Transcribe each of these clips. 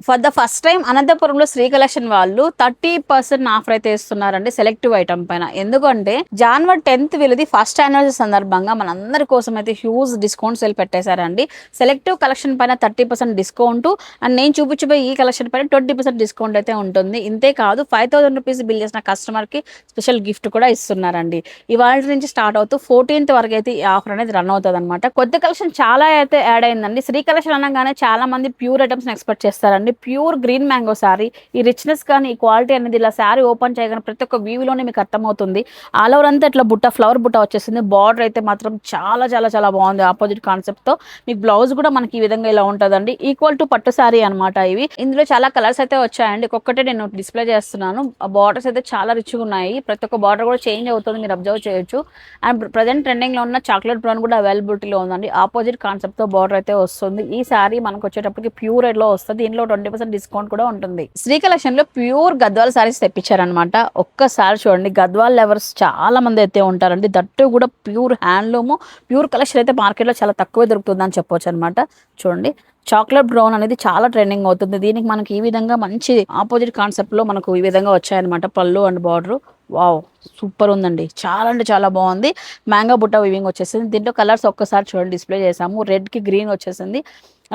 For the first time అనంతపురంలో Shri collection వాళ్ళు 30% offer అయితే ఇస్తున్నారండి సెలెక్టివ్ ఐటమ్ పైన. ఎందుకంటే January 10th వీళ్ళది ఫస్ట్ యానివర్సరీ సందర్భంగా మనందరి కోసం అయితే హ్యూజ్ డిస్కౌంట్ సేల్ పెట్టేశారండి. సెలెక్టివ్ కలెక్షన్ పైన 30% డిస్కౌంట్ అండ్ నేను చూపించబోయే ఈ కలెక్షన్ పైన 20% డిస్కౌంట్ అయితే ఉంటుంది. ఇంతే కాదు 5000 రూపీస్ బిల్ చేసిన కస్టమర్ కి స్పెషల్ గిఫ్ట్ కూడా ఇస్తున్నారండి. ఇవాళ నుంచి స్టార్ట్ అవుతూ 14th వరకు అయితే ఈ ఆఫర్ అనేది రన్ అవుతుంది అనమాట. కొత్త కలెక్షన్ చాలా అయితే యాడ్ అయిందండి. శ్రీ కలెక్షన్ అనగానే చాలా మంది ప్యూర్ ఐటమ్స్ ఎక్స్పెక్ట్ చేస్తారండి. ప్యూర్ గ్రీన్ మ్యాంగో శారీ, ఈ రిచ్నెస్ కానీ ఈ క్వాలిటీ అనేది ఇలా శారీ ఓపెన్ చేయగానే ప్రతి ఒక్క వ్యూలోనే మీకు అర్థమవుతుంది. ఆల్ ఓవర్ అంతా ఇట్లా బుట్ట ఫ్లవర్ బుట్ట వచ్చేసింది. బార్డర్ అయితే మాత్రం చాలా చాలా చాలా బాగుంది. ఆపోజిట్ కాన్సెప్ట్ తో మీకు బ్లౌజ్ కూడా మనకి ఈ విధంగా ఇలా ఉంటుందండి. ఈక్వల్ టు పట్టు శారీ అనమాట ఇవి. ఇందులో చాలా కలర్స్ అయితే వచ్చాయండి. ఒక్కొక్కటే నేను డిస్ప్లే చేస్తున్నాను. ఆ బార్డర్స్ అయితే చాలా రిచ్గా ఉన్నాయి. ప్రతి ఒక్క బార్డర్ కూడా చేంజ్ అవుతుంది, మీరు అబ్జర్వ్ చేయొచ్చు. అండ్ ప్రజెంట్ ట్రెండింగ్ లో ఉన్న చాక్లెట్ బ్రౌన్ కూడా అవైలబిలిటీలో ఉందండి. ఆపోజిట్ కాన్సెప్ట్ తో బార్డర్ అయితే వస్తుంది. ఈ శారీ మనకు వచ్చేటప్పటికి ప్యూర్ రెడ్ లో వస్తుంది. దీనిలో 20% డిస్కౌంట్ కూడా ఉంటుంది. శ్రీ కలెక్షన్ లో ప్యూర్ గద్వాల్ సారీస్ తెప్పించారనమాట. ఒక్కసారి చూడండి, గద్వాల్ లెవర్స్ చాలా మంది అయితే ఉంటారండి. దట్టు కూడా ప్యూర్ హ్యాండ్లూమ్, ప్యూర్ కలెక్షన్ అయితే మార్కెట్ లో చాలా తక్కువే దొరుకుతుంది అని చెప్పొచ్చు అనమాట. చూడండి, చాక్లెట్ బ్రౌన్ అనేది చాలా ట్రెండింగ్ అవుతుంది. దీనికి మనకి ఈ విధంగా మంచి ఆపోజిట్ కాన్సెప్ట్ లో మనకు ఈ విధంగా వచ్చాయన్నమాట పళ్ళు అండ్ బార్డర్. వావ్, సూపర్ ఉందండి. చాలా అంటే చాలా బాగుంది. మ్యాంగో బుట్ట వివింగ్ వచ్చేసింది. దీంట్లో కలర్స్ ఒక్కసారి చూడండి, డిస్ప్లే చేసాము. రెడ్ కి గ్రీన్ వచ్చేసింది,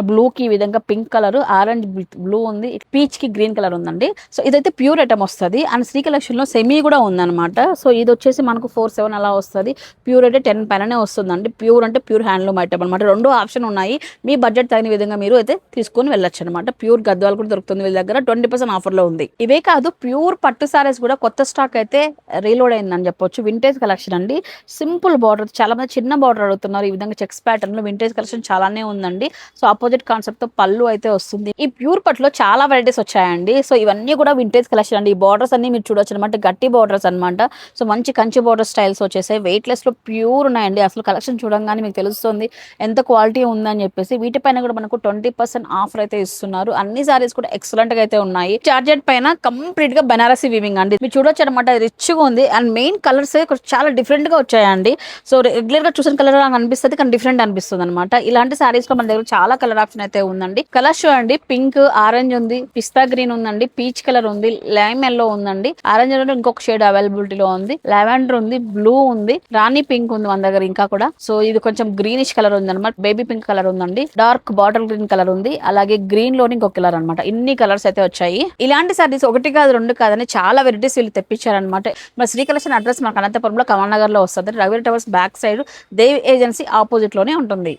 బ్లూ కి ఈ విధంగా పింక్ కలర్, ఆరెంజ్ బ్లూ ఉంది, పీచ్ కి గ్రీన్ కలర్ ఉందండి. సో ఇదైతే ప్యూర్ ఐటమ్ వస్తుంది. అండ్ శ్రీ కలెక్షన్ లో సెమీ కూడా ఉందన్నమాట. సో ఇది వచ్చేసి మనకు 4-7 అలా వస్తుంది. ప్యూర్ అయితే 10 పైననే వస్తుందండి. ప్యూర్ అంటే ప్యూర్ హ్యాండ్లూమ్ ఐటమ్ అనమాట. రెండు ఆప్షన్ ఉన్నాయి. మీ బడ్జెట్ తగిన విధంగా మీరు అయితే తీసుకొని వెళ్ళొచ్చు అనమాట. ప్యూర్ గద్వాలు కూడా దొరుకుతుంది వీళ్ళ దగ్గర. 20% ఆఫర్ లో ఉంది. ఇవే కాదు, ప్యూర్ పట్టు సారీస్ కూడా కొత్త స్టాక్ అయితే రీలోడ్ అయిందని చెప్పొచ్చు. వింటేజ్ కలెక్షన్ అండి. సింపుల్ బార్డర్, చాలా మంది చిన్న బార్డర్ అడుగుతున్నారు. ఈ విధంగా చెక్స్ ప్యాటర్న్ లో వింటేజ్ కలెక్షన్ చాలానే ఉందండి. సో ఆపోజిట్ కాన్సెప్ట్ తో పళ్ళు అయితే వస్తుంది. ఈ ప్యూర్ పట్టులో చాలా వెరైటీస్ వచ్చాయండి. సో ఇవన్నీ కూడా వింటేజ్ కలెక్షన్ అండి. ఈ బార్డర్స్ అన్ని మీరు చూడొచ్చు అనమాట. గట్టి బార్డర్స్ అనమాట. సో మంచి కంచి బార్డర్ స్టైల్స్ వచ్చేసాయి. వెయిట్ లెస్ లో ప్యూర్ ఉన్నాయండి. అసలు కలెక్షన్ చూడంగానే మీకు తెలుస్తుంది ఎంత క్వాలిటీ ఉందని చెప్పేసి. వీటిపైన కూడా మనకు 20% ఆఫర్ అయితే ఇస్తున్నారు. అన్ని సారీస్ కూడా ఎక్సలెంట్ గా అయితే ఉన్నాయి. చార్జెట్ పైన కంప్లీట్ గా బనారసి వీవింగ్ అండి. మీరు చూడొచ్చు అనమాట. రిచ్ గా ఉంది. అండ్ మెయిన్ కలర్స్ చాలా డిఫరెంట్ గా వచ్చాయండి. సో రెగ్యులర్ గా చూసిన కలర్ అనిపిస్తుంది, కానీ డిఫరెంట్ అనిపిస్తుంది అనమాట. ఇలాంటి సారీస్ లో మన దగ్గర చాలా కలర్ ఆప్షన్ అయితే ఉందండి. కలర్స్ చూడండి, పింక్, ఆరెంజ్ ఉంది, పిస్తా గ్రీన్ ఉందండి, పీచ్ కలర్ ఉంది, లైమ్ ఎల్లో ఉందండి, ఆరెంజ్ లో ఇంకొక షేడ్ అవైలబిలిటీలో ఉంది, లావెండర్ ఉంది, బ్లూ ఉంది, రాణి పింక్ ఉంది మన దగ్గర ఇంకా కూడా. సో ఇది కొంచెం గ్రీనిష్ కలర్ ఉంది అనమాట. బేబీ పింక్ కలర్ ఉందండి, డార్క్ బాటిల్ గ్రీన్ కలర్ ఉంది, అలాగే గ్రీన్ లోని ఇంకొక కలర్ అనమాట. ఇన్ని కలర్స్ అయితే వచ్చాయి. ఇలాంటి సారీస్ ఒకటి కాదు రెండు కాదని చాలా వెరైటీస్ వీళ్ళు తెప్పించారనమాట. మరి శ్రీ కలెక్షన్ అడ్రస్ మనకు అనంతపురంలో కమల్ నగర్ లో వస్తుంది. రఘువీర్ టవర్స్ బ్యాక్ సైడ్ దేవి ఏజెన్సీ ఆపోజిట్ లోనే ఉంటుంది.